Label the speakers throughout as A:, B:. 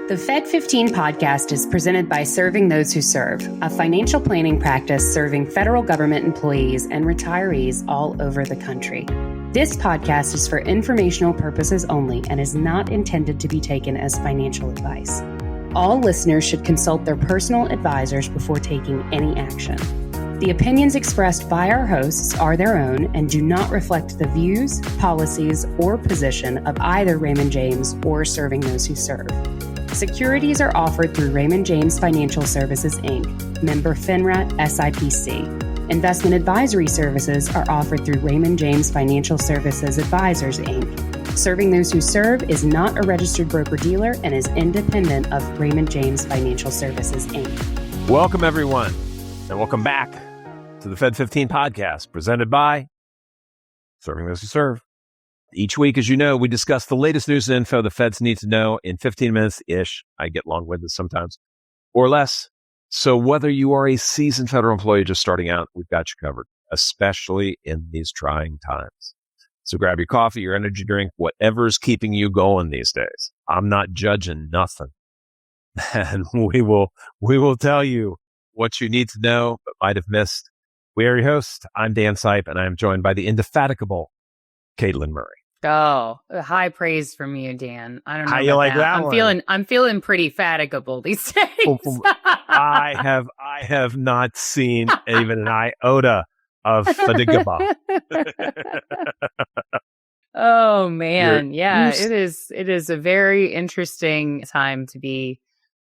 A: The Fed15 podcast is presented by Serving Those Who Serve, a financial planning practice serving federal government employees and retirees all over the country. This podcast is for informational purposes only and is not intended to be taken as financial advice. All listeners should consult their personal advisors before taking any action. The opinions expressed by our hosts are their own and do not reflect the views, policies, or position of either Raymond James or Serving Those Who Serve. Securities are offered through Raymond James Financial Services, Inc., member FINRA SIPC. Investment advisory services are offered through Raymond James Financial Services Advisors, Inc. Serving Those Who Serve is not a registered broker-dealer and is independent of Raymond James Financial Services, Inc.
B: Welcome, everyone, and welcome back to the Fed15 podcast presented by Serving Those Who Serve. Each week, as you know, we discuss the latest news and info the feds need to know in 15 minutes-ish. I get long-winded sometimes, or less. So whether you are a seasoned federal employee just starting out, we've got you covered, especially in these trying times. So grab your coffee, your energy drink, whatever's keeping you going these days. I'm not judging nothing. And we will tell you what you need to know but might have missed. We are your hosts. I'm Dan Sipe, and I'm joined by the indefatigable Katelyn Murray.
C: Oh, high praise from you, Dan. I don't know
B: how you like that.
C: I'm feeling pretty fatigable these days.
B: I have not seen even an iota of fatigaba.
C: Oh man, it is a very interesting time to be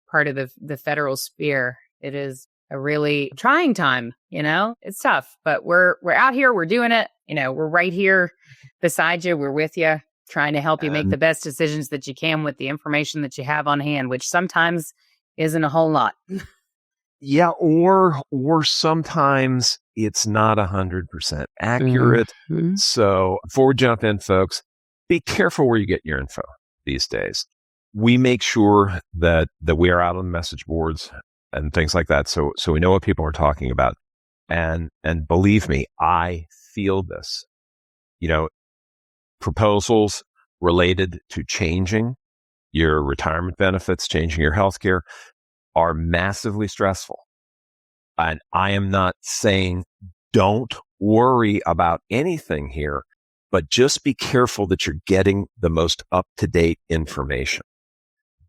C: part of the federal sphere. It is a really trying time, it's tough, but we're out here, we're doing it, we're right here beside you, we're with you, trying to help you make the best decisions that you can with the information that you have on hand, which sometimes isn't a whole lot.
B: Yeah, or sometimes it's not 100% accurate. Mm-hmm. So before we jump in, folks, be careful where you get your info these days. We make sure that we are out on the message boards and things like that. So we know what people are talking about. And believe me, I feel this, proposals related to changing your retirement benefits, changing your healthcare are massively stressful. And I am not saying don't worry about anything here, but just be careful that you're getting the most up-to-date information.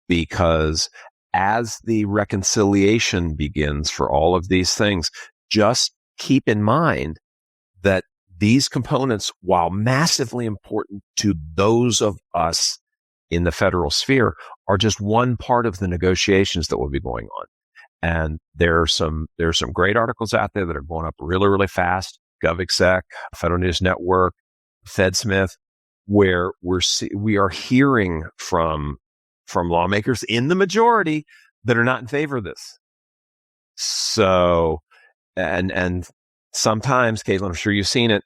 B: Because as the reconciliation begins for all of these things, just keep in mind that these components, while massively important to those of us in the federal sphere, are just one part of the negotiations that will be going on. And there are some great articles out there that are going up really, really fast. GovExec, Federal News Network, FedSmith, where we are hearing from lawmakers in the majority that are not in favor of this. So, and sometimes, Katelyn, I'm sure you've seen it,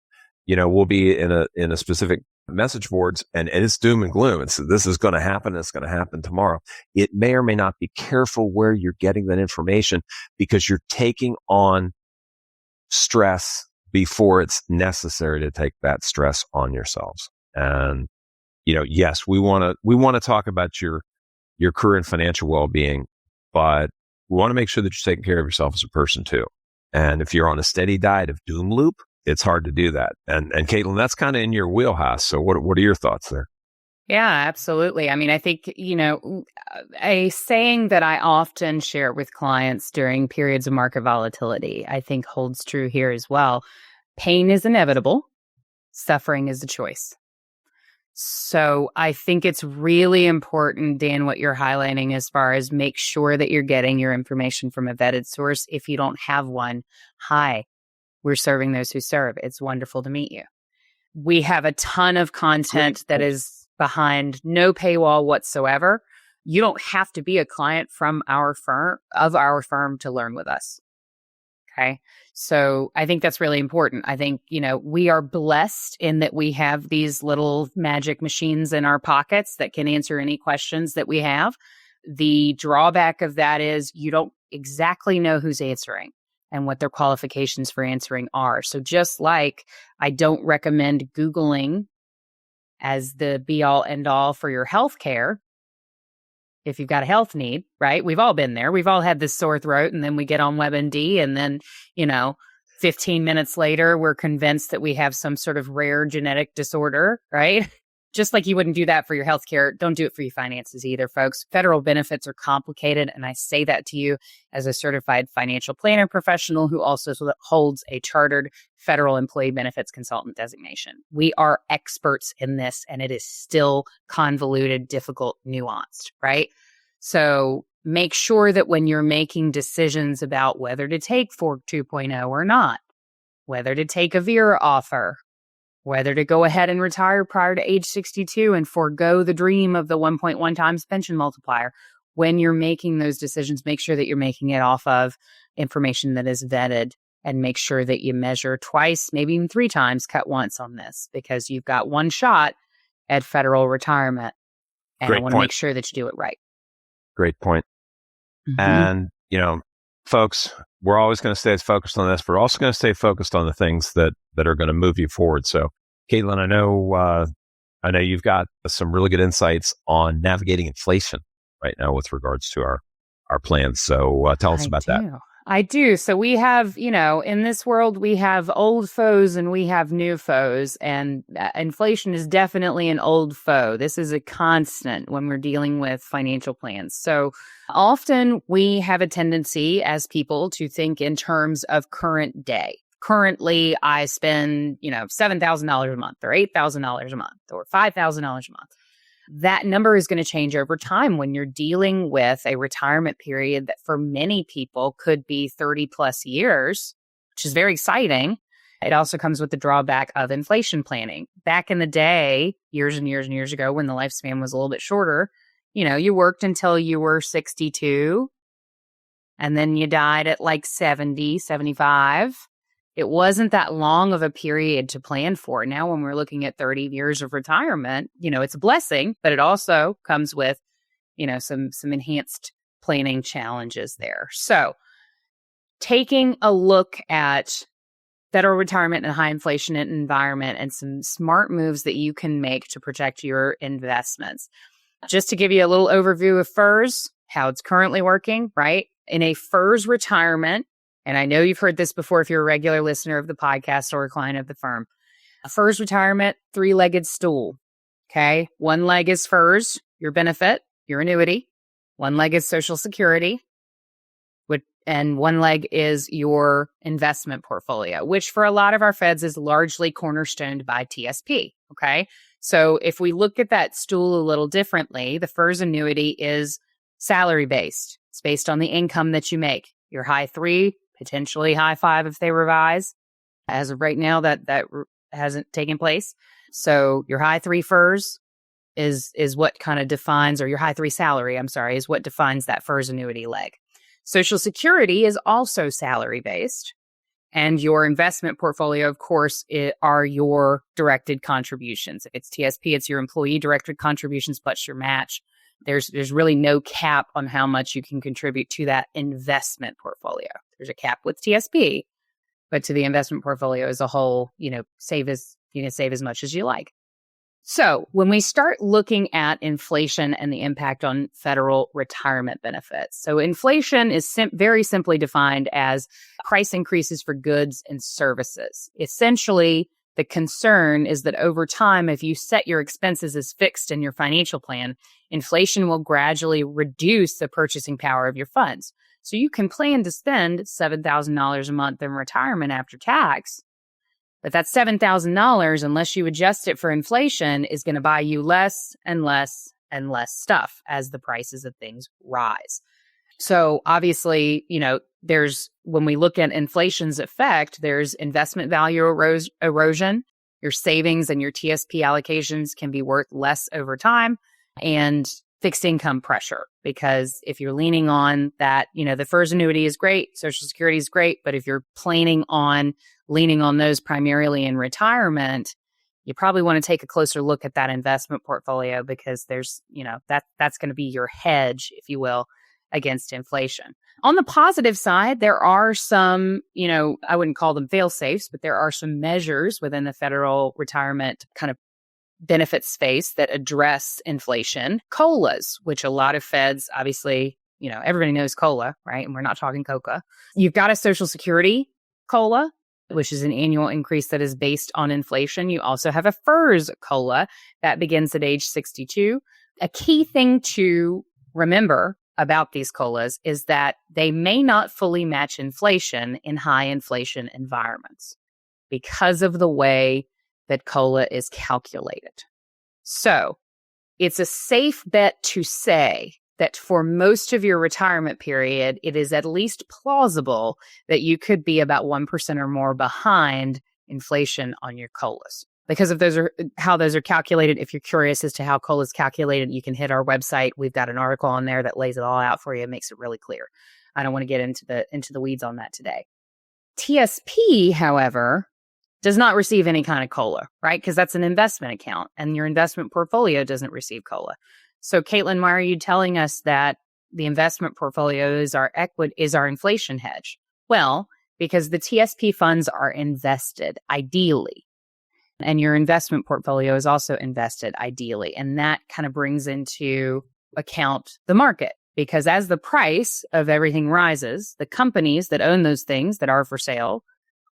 B: we'll be in a specific message boards and it's doom and gloom. This is going to happen. It's going to happen tomorrow. It may or may not be careful where you're getting that information because you're taking on stress before it's necessary to take that stress on yourselves. And, yes, we want to talk about your career and financial well-being, but we want to make sure that you're taking care of yourself as a person too. And if you're on a steady diet of doom loop, it's hard to do that. And Katelyn, that's kind of in your wheelhouse. So what are your thoughts there?
C: Yeah, absolutely. I mean, I think, a saying that I often share with clients during periods of market volatility, I think holds true here as well. Pain is inevitable. Suffering is a choice. So I think it's really important, Dan, what you're highlighting as far as make sure that you're getting your information from a vetted source. If you don't have one, hi, we're Serving Those Who Serve. It's wonderful to meet you. We have a ton of content that is behind no paywall whatsoever. You don't have to be a client from our firm to learn with us. Okay. So I think that's really important. I think, we are blessed in that we have these little magic machines in our pockets that can answer any questions that we have. The drawback of that is you don't exactly know who's answering and what their qualifications for answering are. So just like I don't recommend Googling as the be all end all for your healthcare, if you've got a health need, right? We've all been there. We've all had this sore throat, and then we get on WebMD, and then, 15 minutes later, we're convinced that we have some sort of rare genetic disorder, right? Just like you wouldn't do that for your healthcare, don't do it for your finances either, folks. Federal benefits are complicated, and I say that to you as a certified financial planner professional who also holds a chartered federal employee benefits consultant designation. We are experts in this, and it is still convoluted, difficult, nuanced, right? So make sure that when you're making decisions about whether to take FORC 2.0 or not, whether to take a VERA offer, whether to go ahead and retire prior to age 62 and forego the dream of the 1.1 times pension multiplier. When you're making those decisions, make sure that you're making it off of information that is vetted, and make sure that you measure twice, maybe even 3 times, cut once on this, because you've got one shot at federal retirement. And
B: Great
C: I want to
B: point.
C: make sure that you do it right.
B: Great point. And, folks, we're always going to stay focused on this. We're also going to stay focused on the things that are going to move you forward. So, Katelyn, I know you've got some really good insights on navigating inflation right now with regards to our plans. So tell us about that.
C: I do. So we have, in this world, we have old foes and we have new foes, and inflation is definitely an old foe. This is a constant when we're dealing with financial plans. So often we have a tendency as people to think in terms of current day. Currently, I spend, $7,000 a month or $8,000 a month or $5,000 a month. That number is going to change over time when you're dealing with a retirement period that for many people could be 30 plus years, which is very exciting. It also comes with the drawback of inflation planning. Back in the day, years and years and years ago, when the lifespan was a little bit shorter, you worked until you were 62 and then you died at like 70, 75. It wasn't that long of a period to plan for. Now, when we're looking at 30 years of retirement, it's a blessing, but it also comes with, some enhanced planning challenges there. So taking a look at federal retirement in a high inflation environment and some smart moves that you can make to protect your investments. Just to give you a little overview of FERS, how it's currently working, right? In a FERS retirement, and I know you've heard this before if you're a regular listener of the podcast or a client of the firm. A FERS retirement, 3-legged stool. Okay. One leg is FERS, your benefit, your annuity. One leg is Social Security. And one leg is your investment portfolio, which for a lot of our feds is largely cornerstoned by TSP. Okay. So if we look at that stool a little differently, the FERS annuity is salary based. It's based on the income that you make. Your high 3, potentially high 5 if they revise. As of right now, that hasn't taken place. So your high 3 FERS is what kind of defines, or your high 3 salary, is what defines that FERS annuity leg. Social Security is also salary based. And your investment portfolio, of course, are your directed contributions. If it's TSP, it's your employee directed contributions plus your match. There's really no cap on how much you can contribute to that investment portfolio. There's a cap with TSP, but to the investment portfolio as a whole, save as much as you like. So when we start looking at inflation and the impact on federal retirement benefits, so inflation is very simply defined as price increases for goods and services. Essentially, the concern is that over time, if you set your expenses as fixed in your financial plan, inflation will gradually reduce the purchasing power of your funds. So you can plan to spend $7,000 a month in retirement after tax, but that $7,000, unless you adjust it for inflation, is going to buy you less and less and less stuff as the prices of things rise. So obviously, when we look at inflation's effect, there's investment value erosion. Your savings and your TSP allocations can be worth less over time, and fixed income pressure. Because if you're leaning on that, the FERS annuity is great, Social Security is great, but if you're planning on leaning on those primarily in retirement, you probably want to take a closer look at that investment portfolio, because there's, that's going to be your hedge, if you will, against inflation. On the positive side, there are some, I wouldn't call them fail safes, but there are some measures within the federal retirement kind of benefit space that address inflation. COLAs, which a lot of feds, obviously, everybody knows COLA, right? And we're not talking COCA. You've got a Social Security COLA, which is an annual increase that is based on inflation. You also have a FERS COLA that begins at age 62. A key thing to remember about these COLAs is that they may not fully match inflation in high inflation environments because of the way that COLA is calculated. So it's a safe bet to say that for most of your retirement period, it is at least plausible that you could be about 1% or more behind inflation on your COLAs. Because of how those are calculated, if you're curious as to how COLA is calculated, you can hit our website. We've got an article on there that lays it all out for you and makes it really clear. I don't want to get into the weeds on that today. TSP, however, does not receive any kind of COLA, right? Because that's an investment account and your investment portfolio doesn't receive COLA. So, Katelyn, why are you telling us that the investment portfolio is our inflation hedge? Well, because the TSP funds are invested ideally, and your investment portfolio is also invested ideally. And that kind of brings into account the market, because as the price of everything rises, the companies that own those things that are for sale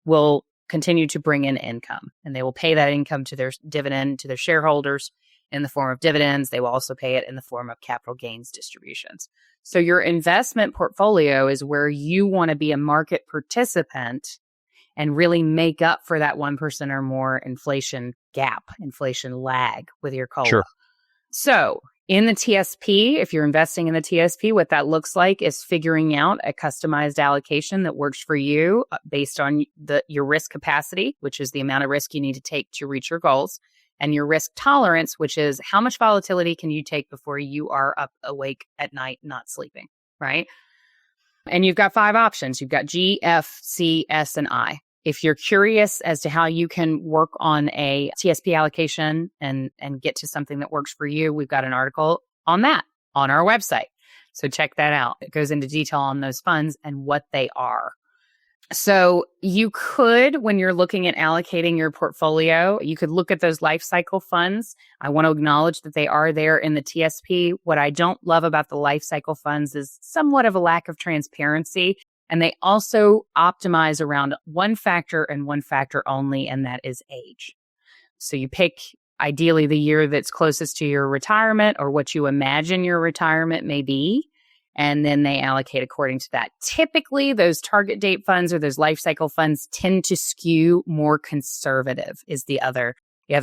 C: will continue to bring in income, and they will pay that income to their dividend, to their shareholders in the form of dividends. They will also pay it in the form of capital gains distributions. So your investment portfolio is where you want to be a market participant and really make up for that 1% or more inflation gap, inflation lag with your COLA.
B: Sure.
C: So in the TSP, if you're investing in the TSP, what that looks like is figuring out a customized allocation that works for you based on your risk capacity, which is the amount of risk you need to take to reach your goals, and your risk tolerance, which is how much volatility can you take before you are up awake at night not sleeping, right? And you've got 5 options. You've got G, F, C, S, and I. If you're curious as to how you can work on a TSP allocation and get to something that works for you, we've got an article on that on our website. So check that out. It goes into detail on those funds and what they are. So you could, when you're looking at allocating your portfolio, you could look at those life cycle funds. I want to acknowledge that they are there in the TSP. What I don't love about the life cycle funds is somewhat of a lack of transparency. And they also optimize around one factor and one factor only, and that is age. So you pick ideally the year that's closest to your retirement or what you imagine your retirement may be, and then they allocate according to that. Typically, those target date funds or those life cycle funds tend to skew more conservative is the other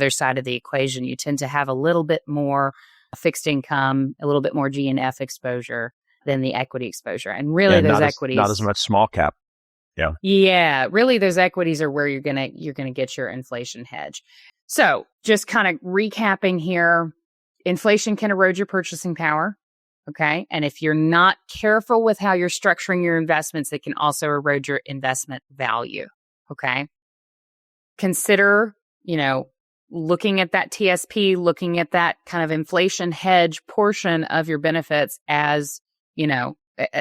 C: side of the equation. You tend to have a little bit more fixed income, a little bit more G and F exposure than the equity exposure. And really those equities,
B: not as much small cap. Yeah.
C: Yeah. Really those equities are where you're going to get your inflation hedge. So just kind of recapping here, inflation can erode your purchasing power. Okay. And if you're not careful with how you're structuring your investments, it can also erode your investment value. Okay. Consider, looking at that TSP, looking at that kind of inflation hedge portion of your benefits as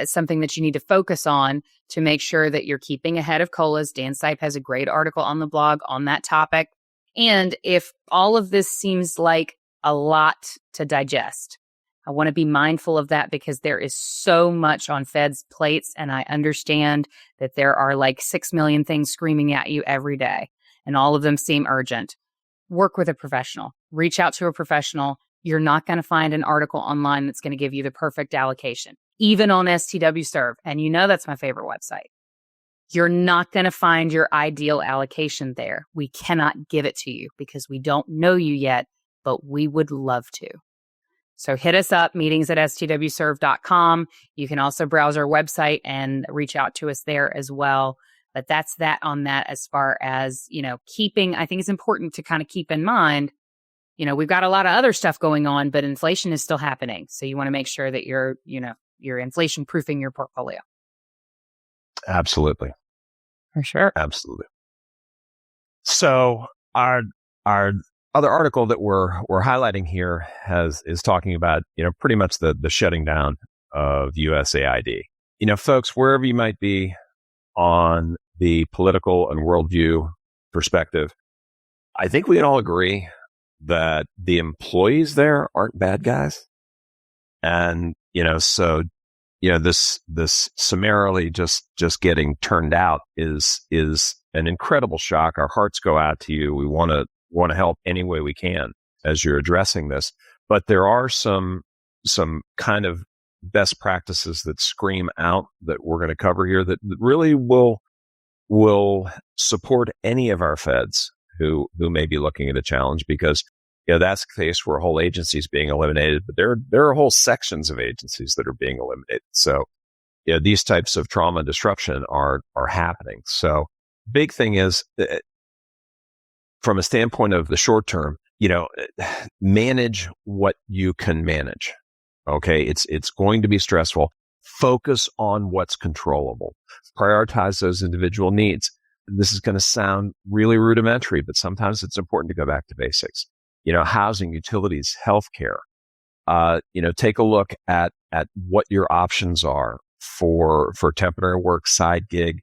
C: something that you need to focus on to make sure that you're keeping ahead of COLAs. Dan Sipe has a great article on the blog on that topic. And if all of this seems like a lot to digest, I want to be mindful of that because there is so much on Fed's plates. And I understand that there are like 6 million things screaming at you every day, and all of them seem urgent. Work with a professional. Reach out to a professional. You're not going to find an article online that's going to give you the perfect allocation, even on STWS. And that's my favorite website. You're not going to find your ideal allocation there. We cannot give it to you because we don't know you yet, but we would love to. So hit us up, meetings@stwserve.com. You can also browse our website and reach out to us there as well. But that's that on that as far as, I think it's important to kind of keep in mind, we've got a lot of other stuff going on, but inflation is still happening. So you want to make sure that you're inflation proofing your portfolio.
B: Absolutely.
C: For sure.
B: Absolutely. So our other article that we're highlighting here is talking about, pretty much the shutting down of USAID. Folks, wherever you might be on the political and worldview perspective, I think we can all agree that the employees there aren't bad guys. And, this summarily just getting turned out is an incredible shock. Our hearts go out to you. We want to help any way we can as you're addressing this. But there are some kind of best practices that scream out that we're going to cover here that really will support any of our feds who may be looking at a challenge, because that's the case where a whole agency is being eliminated, but there are whole sections of agencies that are being eliminated. So these types of trauma and disruption are happening. So big thing is, from a standpoint of the short term, manage what you can manage. Okay. It's going to be stressful. Focus on what's controllable. Prioritize those individual needs. This is going to sound really rudimentary, but sometimes it's important to go back to basics. Housing, utilities, healthcare. Take a look at what your options are for temporary work, side gig.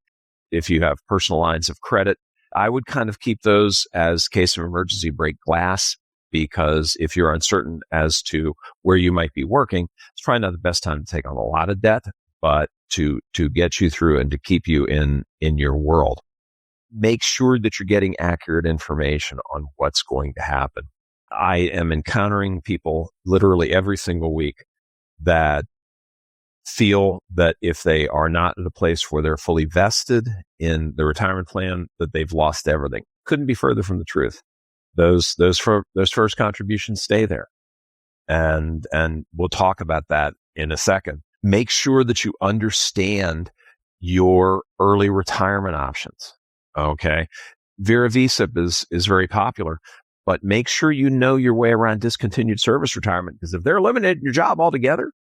B: If you have personal lines of credit, I would kind of keep those as case of emergency break glass, because if you're uncertain as to where you might be working, it's probably not the best time to take on a lot of debt, but to get you through and to keep you in your world. Make sure that you're getting accurate information on what's going to happen. I am encountering people literally every single week that feel that if they are not at a place where they're fully vested in the retirement plan, that they've lost everything. Couldn't be further from the truth. Those first contributions stay there. And we'll talk about that in a second. Make sure that you understand your early retirement options. Okay. Vera Visa is very popular, but make sure you know your way around discontinued service retirement, because if they're eliminating your job altogether,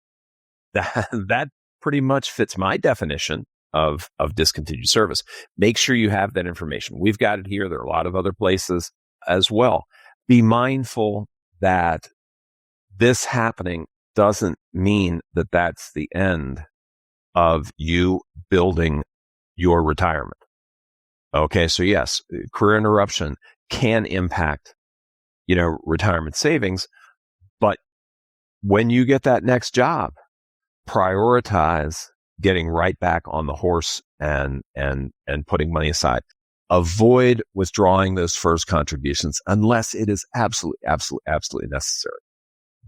B: that pretty much fits my definition of discontinued service. Make sure you have that information. We've got it here. There are a lot of other places as well. Be mindful that this happening doesn't mean that that's the end of you building your retirement. Okay, so yes, career interruption can impact, retirement savings, but when you get that next job, prioritize getting right back on the horse and putting money aside. Avoid withdrawing those first contributions unless it is absolutely necessary.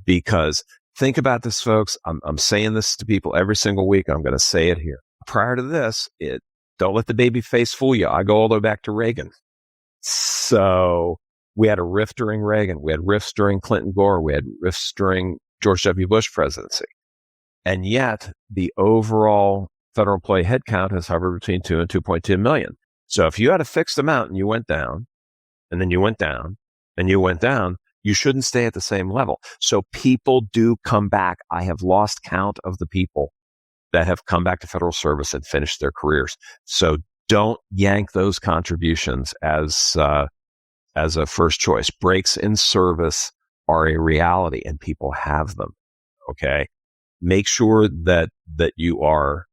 B: Because think about this, folks. I'm saying this to people every single week. I'm going to say it here. Prior to this, don't let the baby face fool you. I go all the way back to Reagan. So we had a rift during Reagan. We had rifts during Clinton Gore. We had rifts during George W. Bush presidency. And yet the overall federal employee headcount has hovered between 2 and 2.2 million. So if you had a fixed amount and you went down, and then you went down, and you went down, you shouldn't stay at the same level. So people do come back. I have lost count of the people that have come back to federal service and finished their careers. So don't yank those contributions as a first choice. Breaks in service are a reality, and people have them. Okay. Make sure that you are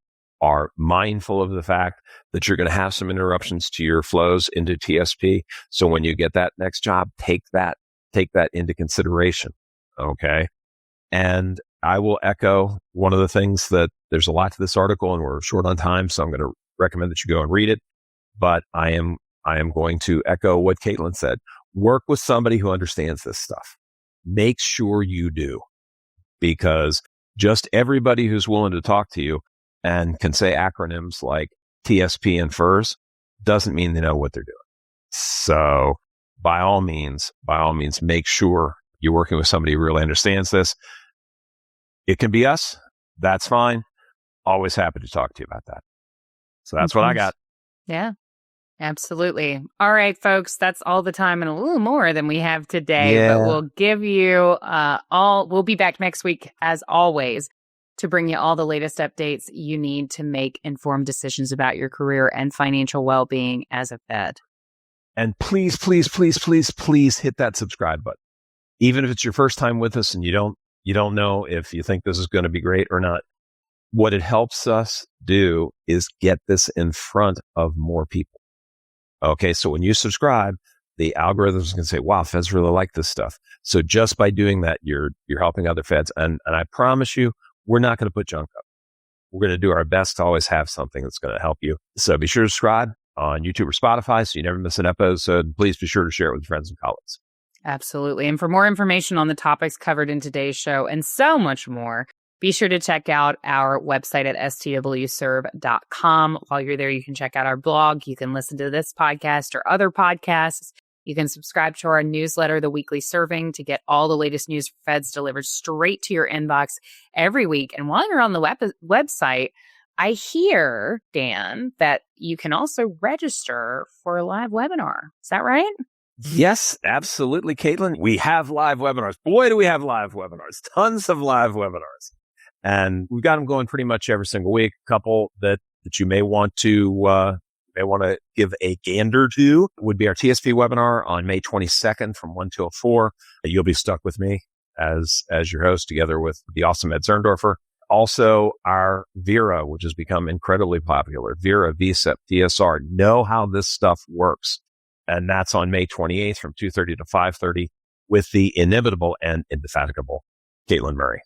B: mindful of the fact that you're going to have some interruptions to your flows into TSP. So when you get that next job, take that into consideration. Okay. And I will echo one of the things that there's a lot to this article and we're short on time. So I'm going to recommend that you go and read it. But I am going to echo what Katelyn said. Work with somebody who understands this stuff. Make sure you do, because just everybody who's willing to talk to you and can say acronyms like TSP and FERS doesn't mean they know what they're doing. So by all means, make sure you're working with somebody who really understands this. It can be us. That's fine. Always happy to talk to you about that. So that's what I got.
C: Yeah, absolutely. All right, folks, that's all the time and a little more than we have today. Yeah. But we'll give you we'll be back next week, as always, to bring you all the latest updates you need to make informed decisions about your career and financial well-being as a Fed.
B: And please, please, please, please, please hit that subscribe button. Even if it's your first time with us and you don't know if you think this is going to be great or not. What it helps us do is get this in front of more people. Okay, so when you subscribe, the algorithms can say, wow, feds really like this stuff. So just by doing that, you're helping other feds. And I promise you, we're not going to put junk up. We're going to do our best to always have something that's going to help you. So be sure to subscribe on YouTube or Spotify so you never miss an episode. Please be sure to share it with friends and colleagues.
C: Absolutely. And for more information on the topics covered in today's show and so much more, be sure to check out our website at STWServe.com. While you're there, you can check out our blog. You can listen to this podcast or other podcasts. You can subscribe to our newsletter, The Weekly Serving, to get all the latest news for feds delivered straight to your inbox every week. And while you're on the website, I hear, Dan, that you can also register for a live webinar. Is that right?
B: Yes, absolutely, Katelyn. We have live webinars. Boy, do we have live webinars. Tons of live webinars. And we've got them going pretty much every single week. A couple that you may want to give a gander to would be our TSP webinar on May 22nd from 1 till 4. You'll be stuck with me as your host together with the awesome Ed Zerndorfer. Also, our Vera, which has become incredibly popular. Vera, VSEP, DSR, know how this stuff works. And that's on May 28th from 2:30 to 5:30 with the inimitable and indefatigable Katelyn Murray.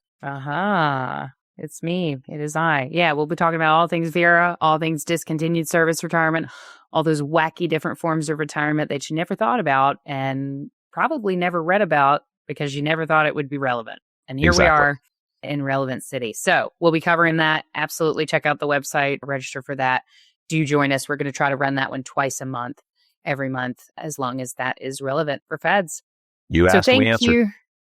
C: It's me. It is I. Yeah, we'll be talking about all things Vera, all things discontinued service retirement, all those wacky different forms of retirement that you never thought about and probably never read about because you never thought it would be relevant. And here we are in Relevant City. So we'll be covering that. Absolutely. Check out the website, register for that. Do join us. We're going to try to run that one twice a month, every month, as long as that is relevant for feds.
B: You asked, we answered.
C: You.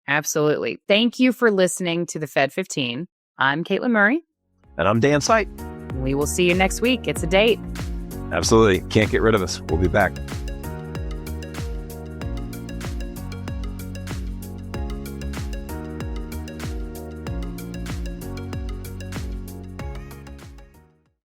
C: Absolutely. Thank you for listening to the Fed15. I'm Katelyn Murray.
B: And I'm Dan Sight.
C: We will see you next week. It's a date.
B: Absolutely. Can't get rid of us. We'll be back.